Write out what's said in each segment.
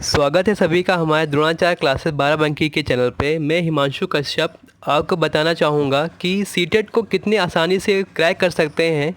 स्वागत है सभी का हमारे द्रोणाचार्य क्लासेस बाराबंकी के चैनल पे। मैं हिमांशु कश्यप आपको बताना चाहूँगा कि सीटेट को कितने आसानी से क्रैक कर सकते हैं।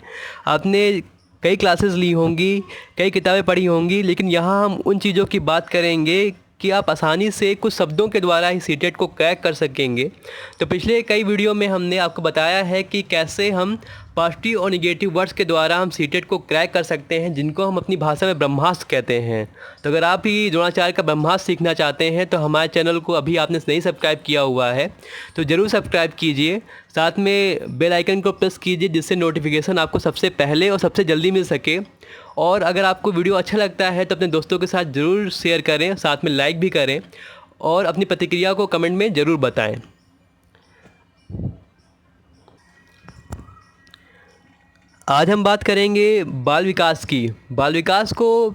आपने कई क्लासेस ली होंगी, कई किताबें पढ़ी होंगी, लेकिन यहाँ हम उन चीज़ों की बात करेंगे कि आप आसानी से कुछ शब्दों के द्वारा ही सीटेट को क्रैक कर सकेंगे। तो पिछले कई वीडियो में हमने आपको बताया है कि कैसे हम पॉजिटिव और निगेटिव वर्ड्स के द्वारा हम सीटेट को क्रैक कर सकते हैं, जिनको हम अपनी भाषा में ब्रह्मास्त्र कहते हैं। तो अगर आप भी द्रोणाचार्य का ब्रह्मास्त्र सीखना चाहते हैं तो हमारे चैनल को अभी आपने नहीं सब्सक्राइब किया हुआ है तो ज़रूर सब्सक्राइब कीजिए, साथ में बेल आइकन को प्रेस कीजिए जिससे नोटिफिकेशन आपको सबसे पहले और सबसे जल्दी मिल सके। और अगर आपको वीडियो अच्छा लगता है तो अपने दोस्तों के साथ ज़रूर शेयर करें, साथ में लाइक भी करें और अपनी प्रतिक्रिया को कमेंट में ज़रूर बताएं। आज हम बात करेंगे बाल विकास की। बाल विकास को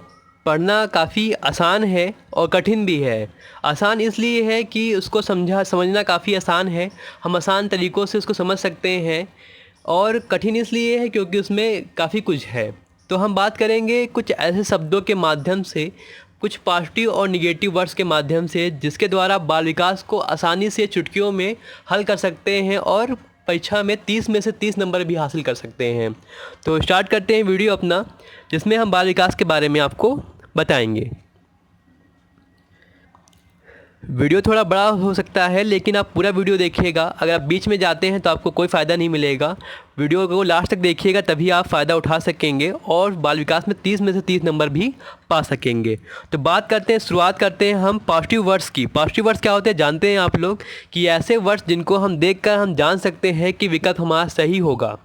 पढ़ना काफ़ी आसान है और कठिन भी है। आसान इसलिए है कि उसको समझना काफ़ी आसान है, हम आसान तरीक़ों से उसको समझ सकते हैं, और कठिन इसलिए है क्योंकि उसमें काफ़ी कुछ है। तो हम बात करेंगे कुछ ऐसे शब्दों के माध्यम से, कुछ पॉजिटिव और निगेटिव वर्ड्स के माध्यम से, जिसके द्वारा बाल विकास को आसानी से चुटकियों में हल कर सकते हैं और परीक्षा में 30 में से 30 नंबर भी हासिल कर सकते हैं। तो स्टार्ट करते हैं वीडियो अपना, जिसमें हम बाल विकास के बारे में आपको बताएंगे। वीडियो थोड़ा बड़ा हो सकता है लेकिन आप पूरा वीडियो देखिएगा। अगर आप बीच में जाते हैं तो आपको कोई फ़ायदा नहीं मिलेगा। वीडियो को लास्ट तक देखिएगा, तभी आप फ़ायदा उठा सकेंगे और बाल विकास में 30 में से 30 नंबर भी पा सकेंगे। तो बात करते हैं, शुरुआत करते हैं हम पॉजिटिव वर्ड्स की। पॉजिटिव वर्ड्स क्या होते हैं जानते हैं आप लोग, कि ऐसे वर्ड्स जिनको हम देखकर हम जान सकते हैं कि विकल्प हमारा सही होगा।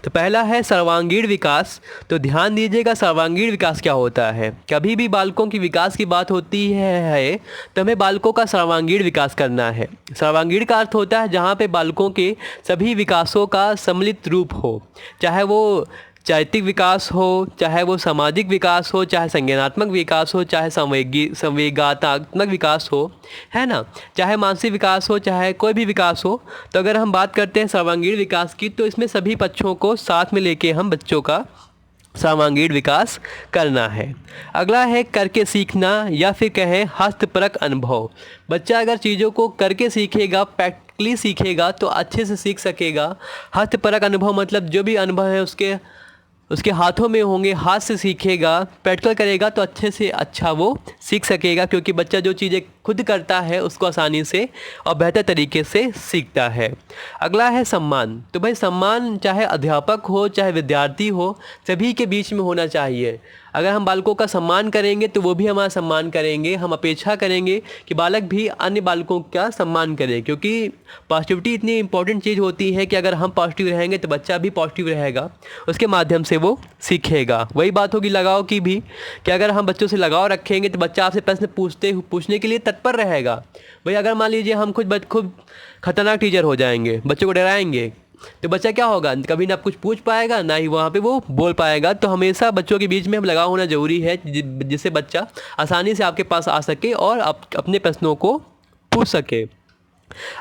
तो पहला है सर्वांगीण विकास। तो ध्यान दीजिएगा, सर्वांगीण विकास क्या होता है। कभी भी बालकों की विकास की बात होती है तो हमें बालकों का सर्वांगीण विकास करना है। सर्वांगीण का अर्थ होता है जहाँ पे बालकों के सभी विकासों का सम्मिलित रूप हो, चाहे वो चारित्रिक विकास हो, चाहे वो सामाजिक विकास हो, चाहे संज्ञानात्मक विकास हो, चाहे संवेगात्मक विकास हो, है ना, चाहे मानसिक विकास हो, चाहे कोई भी विकास हो। तो अगर हम बात करते हैं सर्वांगीण विकास की, तो इसमें सभी पक्षों को साथ में लेके हम बच्चों का सर्वांगीण विकास करना है। अगला है करके सीखना, या फिर कहें हस्तपरक अनुभव। बच्चा अगर चीज़ों को करके सीखेगा, प्रैक्टिकली सीखेगा, तो अच्छे से सीख सकेगा। हस्तपरक अनुभव मतलब जो भी अनुभव है उसके हाथों में होंगे, हाथ से सीखेगा, प्रैक्टिकल करेगा तो अच्छे से अच्छा वो सीख सकेगा, क्योंकि बच्चा जो चीज़ें खुद करता है उसको आसानी से और बेहतर तरीके से सीखता है। अगला है सम्मान। तो भाई सम्मान चाहे अध्यापक हो चाहे विद्यार्थी हो, सभी के बीच में होना चाहिए। अगर हम बालकों का सम्मान करेंगे तो वो भी हमारा सम्मान करेंगे। हम अपेक्षा करेंगे कि बालक भी अन्य बालकों का सम्मान करे, क्योंकि पॉजिटिविटी इतनी इंपॉर्टेंट चीज़ होती है कि अगर हम पॉजिटिव रहेंगे तो बच्चा भी पॉजिटिव रहेगा, उसके माध्यम से वो सीखेगा। वही बात होगी लगाव की भी, कि अगर हम बच्चों से लगाव रखेंगे तो बच्चा आपसे प्रश्न पूछने के लिए तत्पर रहेगा। भाई अगर मान लीजिए हम खुद खतरनाक टीचर हो जाएंगे, बच्चों को डराएंगे, तो बच्चा क्या होगा, कभी ना कुछ पूछ पाएगा ना ही वहाँ पे वो बोल पाएगा। तो हमेशा बच्चों के बीच में हम लगाव होना ज़रूरी है, जिससे बच्चा आसानी से आपके पास आ सके और अपने प्रश्नों को पूछ सके।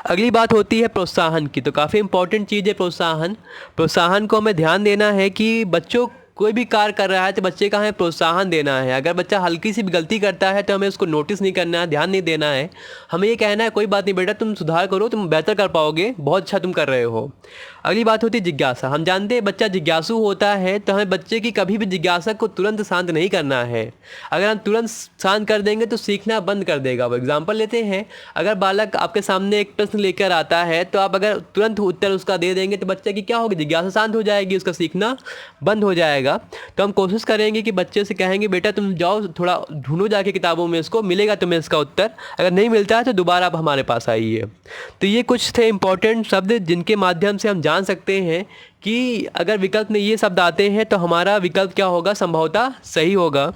अगली बात होती है प्रोत्साहन की। तो काफ़ी इंपॉर्टेंट चीज़ है प्रोत्साहन। प्रोत्साहन को हमें ध्यान देना है कि बच्चों कोई भी कार्य कर रहा है तो बच्चे का हमें प्रोत्साहन देना है। अगर बच्चा हल्की सी भी गलती करता है तो हमें उसको नोटिस नहीं करना है, ध्यान नहीं देना है। हमें ये कहना है कोई बात नहीं बेटा, तुम सुधार करो, तुम बेहतर कर पाओगे, बहुत अच्छा तुम कर रहे हो। अगली बात होती है जिज्ञासा। हम जानते हैं बच्चा जिज्ञासु होता है, तो हमें बच्चे की कभी भी जिज्ञासा को तुरंत शांत नहीं करना है। अगर हम तुरंत शांत कर देंगे तो सीखना बंद कर देगा वो। एग्जाम्पल लेते हैं, अगर बालक आपके सामने एक प्रश्न लेकर आता है तो आप अगर तुरंत उत्तर उसका दे देंगे तो बच्चे की क्या होगी, जिज्ञासा शांत हो जाएगी, उसका सीखना बंद हो जाएगा। तो हम कोशिश करेंगे कि बच्चे से कहेंगे बेटा तुम जाओ थोड़ा ढूंढो जाके किताबों में, इसको मिलेगा तुम्हें इसका उत्तर, अगर नहीं मिलता है तो दोबारा आप हमारे पास आइए। तो ये कुछ थे इंपॉर्टेंट शब्द जिनके माध्यम से हम जान सकते हैं कि अगर विकल्प में ये शब्द आते हैं तो हमारा विकल्प क्या होगा, संभवतः सही होगा।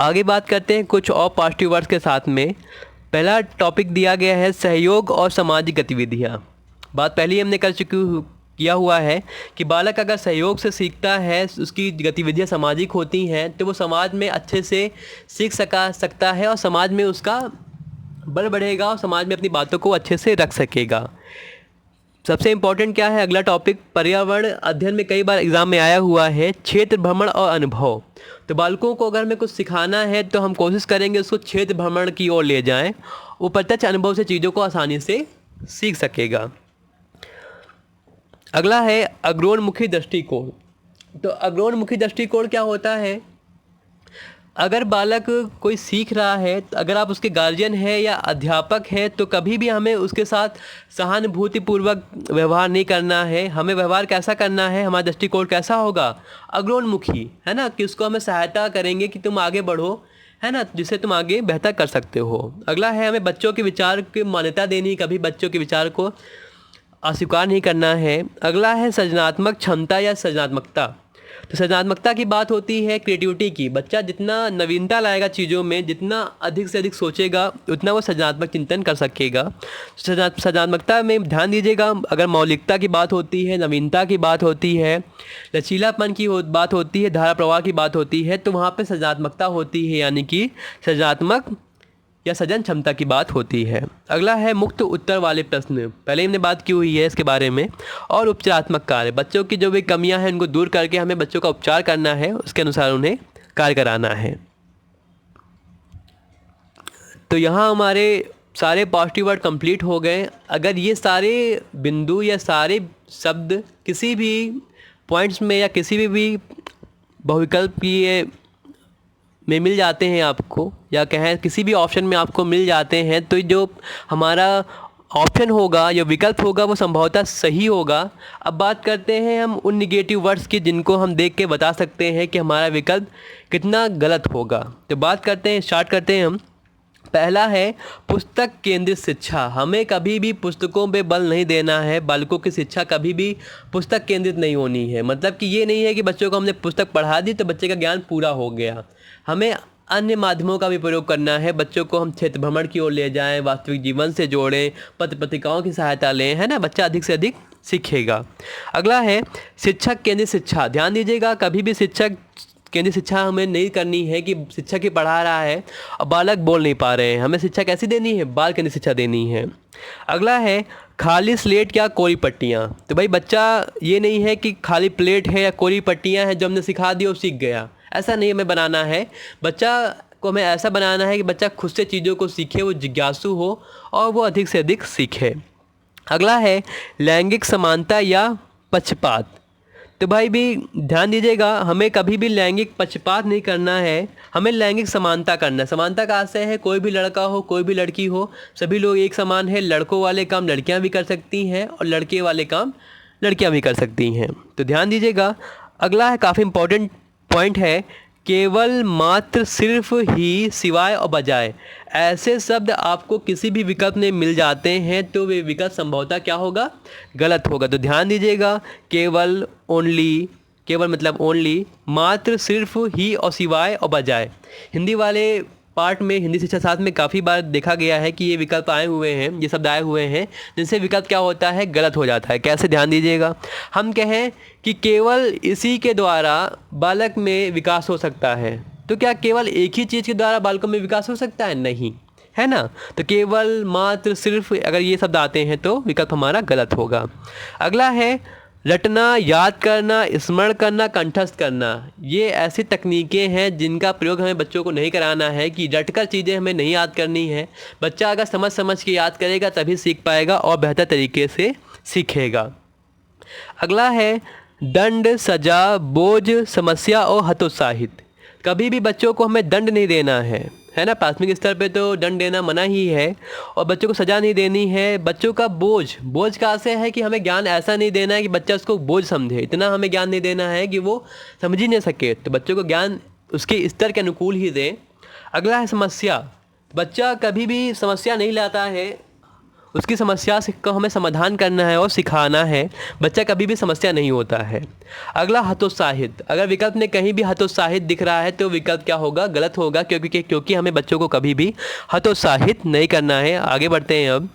आगे बात करते हैं कुछ और पॉजिटिव वर्ड्स के साथ में। पहला टॉपिक दिया गया है सहयोग और सामाजिक गतिविधियाँ। बात पहले ही हमने किया हुआ है कि बालक अगर सहयोग से सीखता है, उसकी गतिविधियाँ सामाजिक होती हैं, तो वो समाज में अच्छे से सीख सकता है और समाज में उसका बल बढ़ेगा और समाज में अपनी बातों को अच्छे से रख सकेगा। सबसे इम्पोर्टेंट क्या है, अगला टॉपिक पर्यावरण अध्ययन में कई बार एग्जाम में आया हुआ है, क्षेत्र भ्रमण और अनुभव। तो बालकों को अगर हमें कुछ सिखाना है तो हम कोशिश करेंगे उसको क्षेत्र भ्रमण की ओर ले जाएं, वो प्रत्यक्ष अनुभव से चीज़ों को आसानी से सीख सकेगा। अगला है अग्रोन्मुखी दृष्टिकोण। तो अग्रोन्मुखी दृष्टिकोण क्या होता है, अगर बालक कोई सीख रहा है, अगर आप उसके गार्जियन हैं या अध्यापक हैं, तो कभी भी हमें उसके साथ सहानुभूतिपूर्वक व्यवहार नहीं करना है। हमें व्यवहार कैसा करना है, हमारा दृष्टिकोण कैसा होगा, अग्रोन्मुखी, है ना, कि उसको हमें सहायता करेंगे कि तुम आगे बढ़ो, है ना, जिससे तुम आगे बेहतर कर सकते हो। अगला है हमें बच्चों के विचार की मान्यता देनी, कभी बच्चों के विचार को अस्वीकार नहीं करना है। अगला है सृजनात्मक क्षमता या सृजनात्मकता। तो सृजनात्मकता की बात होती है क्रिएटिविटी की। बच्चा जितना नवीनता लाएगा चीज़ों में, जितना अधिक से अधिक सोचेगा, उतना वो सृजनात्मक चिंतन कर सकेगा। सृजनात्मकता में ध्यान दीजिएगा, अगर मौलिकता की बात होती है, नवीनता की बात होती है, लचीलापन की बात होती है, धारा प्रवाह की बात होती है, तो वहाँ पर सृजनात्मकता होती है, यानी कि सृजनात्मक या सृजन क्षमता की बात होती है। अगला है मुक्त उत्तर वाले प्रश्न। पहले हमने बात की हुई है इसके बारे में। और उपचारात्मक कार्य, बच्चों की जो भी कमियां हैं उनको दूर करके हमें बच्चों का उपचार करना है, उसके अनुसार उन्हें कार्य कराना है। तो यहाँ हमारे सारे पॉजिटिव वर्ड कंप्लीट हो गए। अगर ये सारे बिंदु या सारे शब्द किसी भी पॉइंट्स में या किसी भी बहुविकल्पीय में मिल जाते हैं आपको, या कहें किसी भी ऑप्शन में आपको मिल जाते हैं, तो जो हमारा ऑप्शन होगा या विकल्प होगा वो संभवतः सही होगा। अब बात करते हैं हम उन निगेटिव वर्ड्स की जिनको हम देख के बता सकते हैं कि हमारा विकल्प कितना गलत होगा। तो बात करते हैं, स्टार्ट करते हैं हम। पहला है पुस्तक केंद्रित शिक्षा। हमें कभी भी पुस्तकों पे बल नहीं देना है। बालकों की शिक्षा कभी भी पुस्तक केंद्रित नहीं होनी है। मतलब कि ये नहीं है कि बच्चों को हमने पुस्तक पढ़ा दी तो बच्चे का ज्ञान पूरा हो गया। हमें अन्य माध्यमों का भी प्रयोग करना है। बच्चों को हम क्षेत्र भ्रमण की ओर ले जाएं, वास्तविक जीवन से जोड़ें, पत्र पत्रिकाओं की सहायता लें, है ना, बच्चा अधिक से अधिक सीखेगा। अगला है शिक्षक केंद्रित शिक्षा। ध्यान दीजिएगा, कभी भी शिक्षक केंद्रीय शिक्षा हमें नहीं करनी है कि शिक्षक ही पढ़ा रहा है और बालक बोल नहीं पा रहे हैं। हमें शिक्षा कैसी देनी है, बाल केंद्रीय शिक्षा देनी है। अगला है खाली स्लेट क्या कोरी पट्टियाँ। तो भाई बच्चा ये नहीं है कि खाली प्लेट है या कोरी पट्टियाँ हैं जो हमने सिखा दी और सीख गया, ऐसा नहीं हमें बनाना है। बच्चा को हमें ऐसा बनाना है कि बच्चा खुद से चीज़ों को सीखे, वो जिज्ञासु हो और वो अधिक से अधिक सीखे। अगला है लैंगिक समानता या पक्षपात। तो भाई भी ध्यान दीजिएगा, हमें कभी भी लैंगिक पक्षपात नहीं करना है, हमें लैंगिक समानता करना है। समानता का आशय है कोई भी लड़का हो कोई भी लड़की हो, सभी लोग एक समान है। लड़कों वाले काम लड़कियां भी कर सकती हैं और लड़के वाले काम लड़कियां भी कर सकती हैं। तो ध्यान दीजिएगा। अगला है काफ़ी इम्पोर्टेंट पॉइंट है, केवल मात्र सिर्फ ही सिवाय और बजाय। ऐसे शब्द आपको किसी भी विकल्प में मिल जाते हैं तो वे विकल्प संभवतः क्या होगा, गलत होगा। तो ध्यान दीजिएगा, केवल, ओनली, केवल मतलब ओनली, मात्र, सिर्फ, ही और सिवाय और बजाय। हिंदी वाले पार्ट में, हिंदी शिक्षा शास्त्र में काफ़ी बार देखा गया है कि ये विकल्प आए हुए हैं, ये शब्द आए हुए हैं जिनसे विकल्प क्या होता है, गलत हो जाता है। कैसे, ध्यान दीजिएगा। हम कहें कि केवल इसी के द्वारा बालक में विकास हो सकता है, तो क्या केवल एक ही चीज़ के द्वारा बालकों में विकास हो सकता है? नहीं, है ना। तो केवल, मात्र, सिर्फ, अगर ये शब्द आते हैं तो विकल्प हमारा गलत होगा। अगला है रटना, याद करना, स्मरण करना, कंठस्थ करना। ये ऐसी तकनीकें हैं जिनका प्रयोग हमें बच्चों को नहीं कराना है कि रटकर चीज़ें हमें नहीं याद करनी है। बच्चा अगर समझ समझ के याद करेगा तभी सीख पाएगा और बेहतर तरीके से सीखेगा। अगला है दंड, सजा, बोझ, समस्या और हतोत्साहित। कभी भी बच्चों को हमें दंड नहीं देना है ना। प्राथमिक स्तर पे तो दंड देना मना ही है और बच्चों को सज़ा नहीं देनी है। बच्चों का बोझ का आशय है कि हमें ज्ञान ऐसा नहीं देना है कि बच्चा उसको बोझ समझे। इतना हमें ज्ञान नहीं देना है कि वो समझ ही नहीं सके। तो बच्चों को ज्ञान उसके स्तर के अनुकूल ही दें। अगला है समस्या। बच्चा कभी भी समस्या नहीं लाता है, उसकी समस्या को हमें समाधान करना है और सिखाना है। बच्चा कभी भी समस्या नहीं होता है। अगला हतोत्साहित। अगर विकल्प में कहीं भी हतोत्साहित दिख रहा है तो विकल्प क्या होगा? गलत होगा, क्योंकि हमें बच्चों को कभी भी हतोत्साहित नहीं करना है। आगे बढ़ते हैं अब।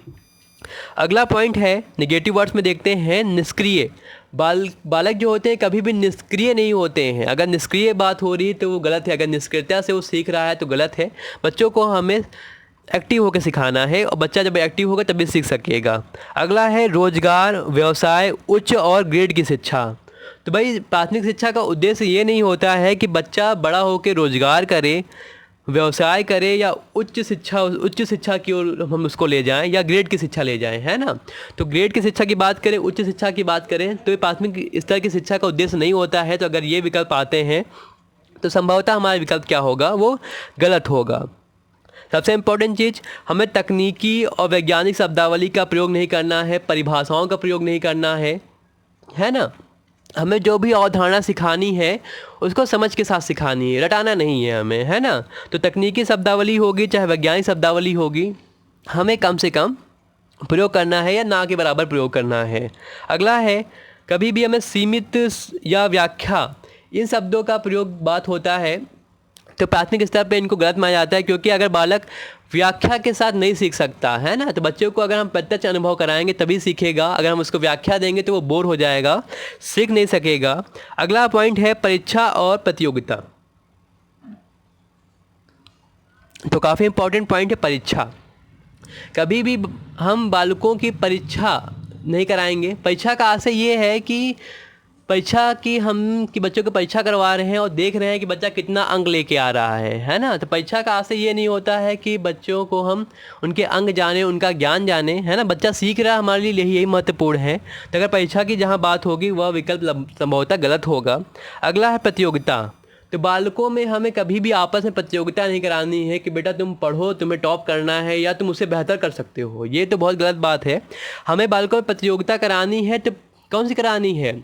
अगला पॉइंट है, नेगेटिव वर्ड्स में देखते हैं निष्क्रिय। बालक जो होते हैं कभी भी निष्क्रिय नहीं होते हैं। अगर निष्क्रिय बात हो रही है तो वो गलत है, अगर निष्क्रियता से वो सीख रहा है तो गलत है। बच्चों को हमें एक्टिव होकर सिखाना है और बच्चा जब एक्टिव होगा तभी सीख सकेगा। अगला है रोजगार, व्यवसाय, उच्च और ग्रेड की शिक्षा। तो भाई प्राथमिक शिक्षा का उद्देश्य ये नहीं होता है कि बच्चा बड़ा होकर रोजगार करे, व्यवसाय करे या उच्च शिक्षा की ओर हम उसको ले जाएं या ग्रेड की शिक्षा ले जाएं, है ना। तो ग्रेड की शिक्षा की बात करें, उच्च शिक्षा की बात करें तो ये प्राथमिक स्तर की शिक्षा का उद्देश्य नहीं होता है। तो अगर ये विकल्प आते हैं तो संभवतः हमारा विकल्प क्या होगा? वो गलत होगा। सबसे इम्पोर्टेंट चीज़, हमें तकनीकी और वैज्ञानिक शब्दावली का प्रयोग नहीं करना है, परिभाषाओं का प्रयोग नहीं करना है ना। हमें जो भी अवधारणा सिखानी है उसको समझ के साथ सिखानी है, रटाना नहीं है हमें, है ना। तो तकनीकी शब्दावली होगी चाहे वैज्ञानिक शब्दावली होगी, हमें कम से कम प्रयोग करना है या ना के बराबर प्रयोग करना है। अगला है, कभी भी हमें सीमित या व्याख्या इन शब्दों का प्रयोग बात होता है तो प्राथमिक स्तर पे इनको गलत माना जाता है, क्योंकि अगर बालक व्याख्या के साथ नहीं सीख सकता है ना, तो बच्चों को अगर हम प्रत्यक्ष अनुभव कराएंगे तभी सीखेगा। अगर हम उसको व्याख्या देंगे तो वो बोर हो जाएगा, सीख नहीं सकेगा। अगला पॉइंट है परीक्षा और प्रतियोगिता। तो काफ़ी इंपॉर्टेंट पॉइंट है परीक्षा। कभी भी हम बालकों की परीक्षा नहीं कराएंगे। परीक्षा का आशय ये है कि परीक्षा की बच्चों की परीक्षा करवा रहे हैं और देख रहे हैं कि बच्चा कितना अंक लेके आ रहा है ना। तो परीक्षा का आशय ये नहीं होता है कि बच्चों को हम उनके अंक जाने, उनका ज्ञान जाने, है ना। बच्चा सीख रहा है, हमारे लिए यही महत्वपूर्ण है। तो अगर परीक्षा की जहाँ बात होगी वह विकल्प संभवतः गलत होगा। अगला है प्रतियोगिता। तो बालकों में हमें कभी भी आपस में प्रतियोगिता नहीं करानी है कि बेटा तुम पढ़ो, तुम्हें टॉप करना है या तुम उससे बेहतर कर सकते हो। ये तो बहुत गलत बात है। हमें बालकों में प्रतियोगिता करानी है तो कौन सी करानी है?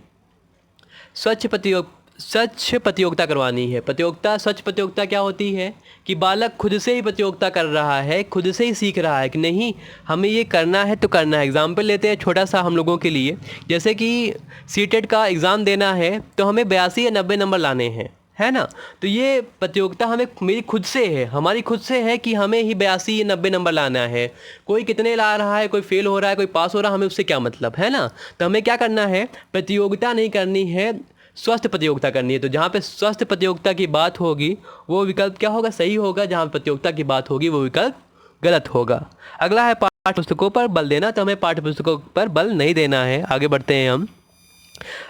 स्वच्छ प्रतियोगिता करवानी है। स्वच्छ प्रतियोगिता क्या होती है कि बालक खुद से ही प्रतियोगिता कर रहा है, खुद से ही सीख रहा है कि नहीं हमें ये करना है तो करना है। एग्जाम्पल लेते हैं छोटा सा हम लोगों के लिए, जैसे कि सीटेट का एग्ज़ाम देना है तो हमें 82 या 90 नंबर लाने हैं, है ना। तो ये प्रतियोगिता मेरी खुद से है, हमारी खुद से है कि हमें ही 82 या 90 नंबर लाना है। कोई कितने ला रहा है, कोई फेल हो रहा है, कोई पास हो रहा है, हमें उससे क्या मतलब, है ना। तो हमें क्या करना है? प्रतियोगिता नहीं करनी है, स्वस्थ प्रतियोगिता करनी है। तो जहाँ पे स्वस्थ प्रतियोगिता की बात होगी वो विकल्प क्या होगा? सही होगा। जहाँ प्रतियोगिता की बात होगी वो विकल्प गलत होगा। अगला है पाठ्य पुस्तकों पर बल देना। तो हमें पाठ्य पुस्तकों पर बल नहीं देना है। आगे बढ़ते हैं हम।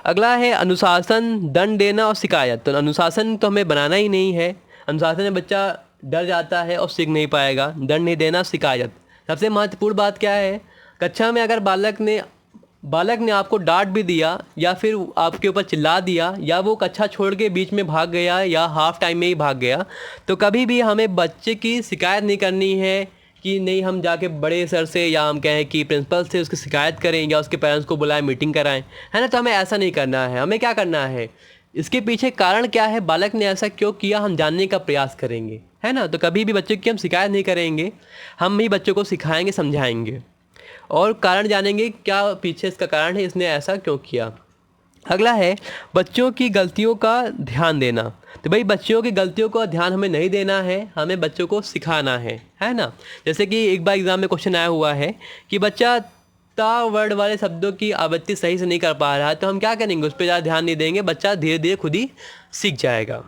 अगला है अनुशासन, दंड देना और शिकायत। तो अनुशासन तो हमें बनाना ही नहीं है। अनुशासन में बच्चा डर जाता है और सीख नहीं पाएगा। दंड नहीं देना, शिकायत। सबसे महत्वपूर्ण बात क्या है? कक्षा में अगर बालक ने आपको डांट भी दिया या फिर आपके ऊपर चिल्ला दिया या वो कक्षा छोड़ के बीच में भाग गया या हाफ टाइम में ही भाग गया, तो कभी भी हमें बच्चे की शिकायत नहीं करनी है कि नहीं हम जाके बड़े सर से या हम कहें कि प्रिंसिपल से उसकी शिकायत करें या उसके पेरेंट्स को बुलाएं, मीटिंग कराएं, है ना। तो हमें ऐसा नहीं करना है। हमें क्या करना है? इसके पीछे कारण क्या है, बालक ने ऐसा क्यों किया, हम जानने का प्रयास करेंगे, है ना। तो कभी भी बच्चों की हम शिकायत नहीं करेंगे, हम ही बच्चों को सिखाएंगे, समझाएंगे और कारण जानेंगे क्या पीछे इसका कारण है, इसने ऐसा क्यों किया। अगला है बच्चों की गलतियों का ध्यान देना। तो भाई बच्चों की गलतियों का ध्यान हमें नहीं देना है, हमें बच्चों को सिखाना है ना। जैसे कि एक बार एग्ज़ाम में क्वेश्चन आया हुआ है कि बच्चा ता वर्ड वाले शब्दों की आवृत्ति सही से नहीं कर पा रहा है, तो हम क्या करेंगे? उस पर ज़्यादा ध्यान नहीं देंगे, बच्चा धीरे धीरे खुद ही सीख जाएगा।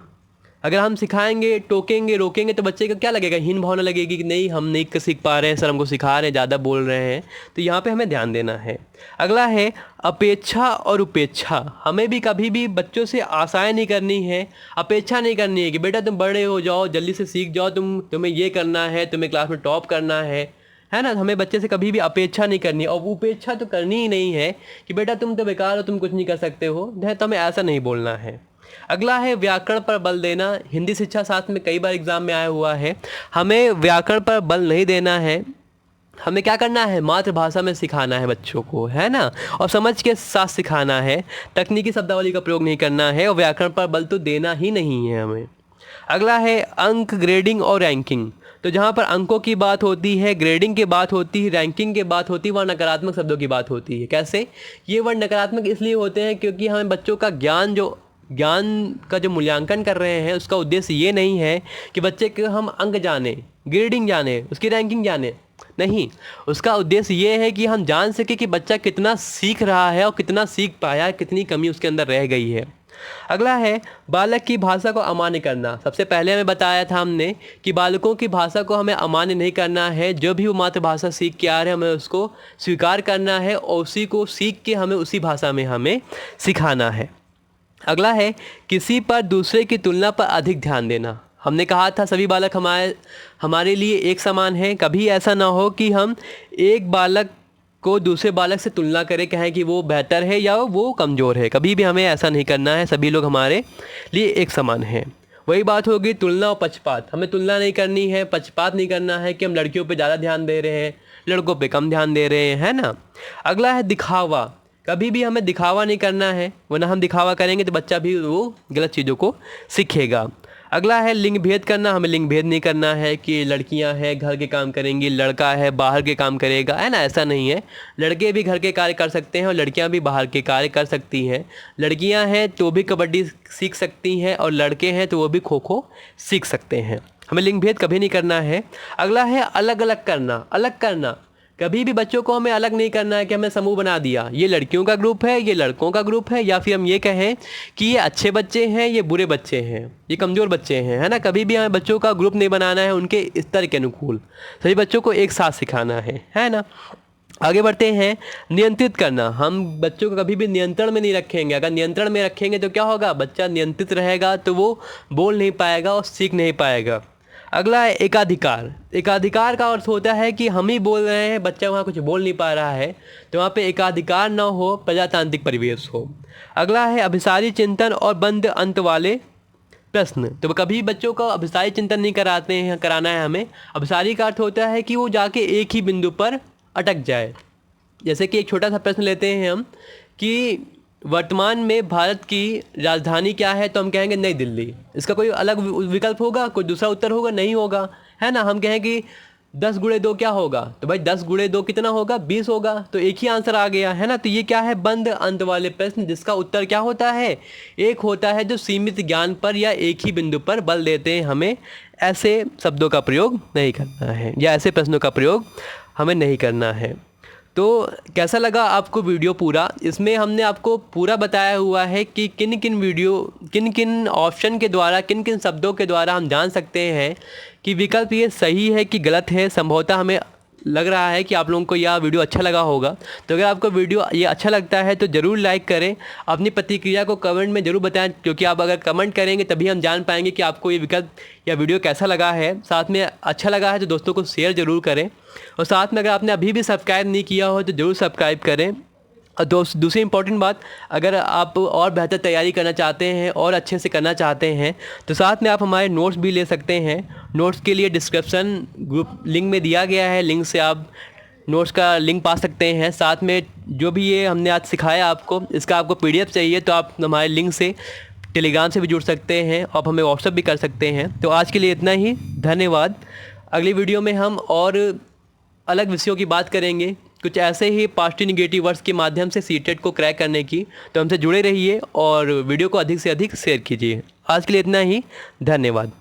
अगर हम सिखाएंगे, टोकेंगे, रोकेंगे तो बच्चे को क्या लगेगा? हीन भावना लगेगी कि नहीं हम नहीं सीख पा रहे हैं, सर हमको सिखा रहे हैं, ज़्यादा बोल रहे हैं। तो यहाँ पे हमें ध्यान देना है। अगला है अपेक्षा और उपेक्षा। हमें भी कभी भी बच्चों से आशाएं नहीं करनी है, अपेक्षा नहीं करनी है कि बेटा तुम बड़े हो जाओ, जल्दी से सीख जाओ, तुम्हें ये करना है, तुम्हें क्लास में टॉप करना है ना। हमें बच्चे से कभी भी अपेक्षा नहीं करनी और उपेक्षा तो करनी ही नहीं है कि बेटा तुम तो बेकार हो, तुम कुछ नहीं कर सकते हो, तो हमें ऐसा नहीं बोलना है। अगला है व्याकरण पर बल देना। हिंदी शिक्षा शास्त्र में कई बार एग्जाम में आया हुआ है। हमें व्याकरण पर बल नहीं देना है, हमें क्या करना है? मातृभाषा में सिखाना है बच्चों को, है ना, और समझ के साथ सिखाना है। तकनीकी शब्दावली का प्रयोग नहीं करना है और व्याकरण पर बल तो देना ही नहीं है हमें। अगला है अंक, ग्रेडिंग और रैंकिंग। तो जहाँ पर अंकों की बात होती है, ग्रेडिंग की बात होती है, रैंकिंग की बात होती है, वहाँ नकारात्मक शब्दों की बात होती है। कैसे? ये वर्ड नकारात्मक इसलिए होते हैं क्योंकि हमें बच्चों का ज्ञान का जो मूल्यांकन कर रहे हैं उसका उद्देश्य ये नहीं है कि बच्चे के हम अंक जाने, ग्रेडिंग जाने, उसकी रैंकिंग जाने, नहीं। उसका उद्देश्य ये है कि हम जान सके कि बच्चा कितना सीख रहा है और कितना सीख पाया है, कितनी कमी उसके अंदर रह गई है। अगला है बालक की भाषा को अमान्य करना। सबसे पहले हमें बताया था हमने कि बालकों की भाषा को हमें अमान्य नहीं करना है। जो भी वो मातृभाषा सीख के आ रहे हैं हमें उसको स्वीकार करना है और उसी को सीख के हमें उसी भाषा में हमें सिखाना है। अगला है किसी पर दूसरे की तुलना पर अधिक ध्यान देना। हमने कहा था सभी बालक हमारे लिए एक समान हैं। कभी ऐसा ना हो कि हम एक बालक को दूसरे बालक से तुलना करें, कहें कि वो बेहतर है या वो कमज़ोर है। कभी भी हमें ऐसा नहीं करना है। सभी लोग हमारे लिए एक समान हैं। वही बात होगी तुलना और पक्षपात। हमें तुलना नहीं करनी है, पक्षपात नहीं करना है कि हम लड़कियों पे ज़्यादा ध्यान दे रहे हैं, लड़कों पे कम ध्यान दे रहे हैं, है ना। अगला है दिखावा। कभी भी हमें दिखावा नहीं करना है, वरना हम दिखावा करेंगे तो बच्चा भी वो गलत चीज़ों को सीखेगा। अगला है लिंग भेद करना। हमें लिंग भेद नहीं करना है कि लड़कियां हैं घर के काम करेंगी, लड़का है बाहर के काम करेगा, है ना। ऐसा नहीं है। लड़के भी घर के कार्य कर सकते हैं और लड़कियां भी बाहर के कार्य कर सकती हैं। लड़कियां हैं तो भी कबड्डी सीख सकती हैं और लड़के हैं तो वो भी खो खो सीख सकते हैं। हमें लिंग भेद कभी नहीं करना है। अगला है अलग अलग करना। अलग करना, कभी भी बच्चों को हमें अलग नहीं करना है कि हमें समूह बना दिया, ये लड़कियों का ग्रुप है, ये लड़कों का ग्रुप है, या फिर हम ये कहें कि ये अच्छे बच्चे हैं, ये बुरे बच्चे हैं, ये कमज़ोर बच्चे हैं, है ना। कभी भी हमें बच्चों का ग्रुप नहीं बनाना है उनके स्तर के अनुकूल। सभी बच्चों को एक साथ सिखाना है ना। आगे बढ़ते हैं नियंत्रित करना। हम बच्चों को कभी भी नियंत्रण में नहीं रखेंगे। अगर नियंत्रण में रखेंगे तो क्या होगा, बच्चा नियंत्रित रहेगा तो वो बोल नहीं पाएगा और सीख नहीं पाएगा। अगला है एकाधिकार। एकाधिकार का अर्थ होता है कि हम ही बोल रहे हैं, बच्चा वहाँ कुछ बोल नहीं पा रहा है, तो वहाँ पे एकाधिकार ना हो, प्रजातांत्रिक परिवेश हो। अगला है अभिसारी चिंतन और बंद अंत वाले प्रश्न। तो कभी बच्चों को अभिसारी चिंतन नहीं कराना है हमें। अभिसारी का अर्थ होता है कि वो जाके एक ही बिंदु पर अटक जाए। जैसे कि एक छोटा सा प्रश्न लेते हैं हम कि वर्तमान में भारत की राजधानी क्या है, तो हम कहेंगे नई दिल्ली। इसका कोई अलग विकल्प होगा, कोई दूसरा उत्तर होगा? नहीं होगा, है ना। हम कहें कि 10 गुणे 2 क्या होगा, तो भाई 10 गुणे 2 कितना होगा, 20 होगा। तो एक ही आंसर आ गया, है ना। तो ये क्या है, बंद अंत वाले प्रश्न, जिसका उत्तर क्या होता है, एक होता है जो सीमित ज्ञान पर या एक ही बिंदु पर बल देते हैं। हमें ऐसे शब्दों का प्रयोग नहीं करना है या ऐसे प्रश्नों का प्रयोग हमें नहीं करना है। तो कैसा लगा आपको वीडियो पूरा? इसमें हमने आपको पूरा बताया हुआ है कि किन किन ऑप्शन के द्वारा, किन किन शब्दों के द्वारा हम जान सकते हैं कि विकल्प ये सही है कि गलत है। संभवतः हमें लग रहा है कि आप लोगों को यह वीडियो अच्छा लगा होगा। तो अगर आपको वीडियो ये अच्छा लगता है तो ज़रूर लाइक करें। अपनी प्रतिक्रिया को कमेंट में ज़रूर बताएं, क्योंकि आप अगर कमेंट करेंगे तभी हम जान पाएंगे कि आपको ये विकल्प या वीडियो कैसा लगा है। साथ में अच्छा लगा है तो दोस्तों को शेयर ज़रूर करें, और साथ में अगर आपने अभी भी सब्सक्राइब नहीं किया हो तो ज़रूर सब्सक्राइब करें। और दूसरी इंपॉर्टेंट बात, अगर आप और बेहतर तैयारी करना चाहते हैं और अच्छे से करना चाहते हैं तो साथ में आप हमारे नोट्स भी ले सकते हैं। नोट्स के लिए डिस्क्रिप्शन ग्रुप लिंक में दिया गया है, लिंक से आप नोट्स का लिंक पा सकते हैं। साथ में जो भी ये हमने आज सिखाया आपको, इसका आपको PDF चाहिए तो आप हमारे लिंक से टेलीग्राम से भी जुड़ सकते हैं, आप हमें व्हाट्सएप भी कर सकते हैं। तो आज के लिए इतना ही, धन्यवाद। अगली वीडियो में हम और अलग विषयों की बात करेंगे, कुछ ऐसे ही पॉजिटिव नेगेटिव वर्ड्स के माध्यम से सीटेट को क्रैक करने की। तो हमसे जुड़े रहिए और वीडियो को अधिक से अधिक शेयर कीजिए। आज के लिए इतना ही, धन्यवाद।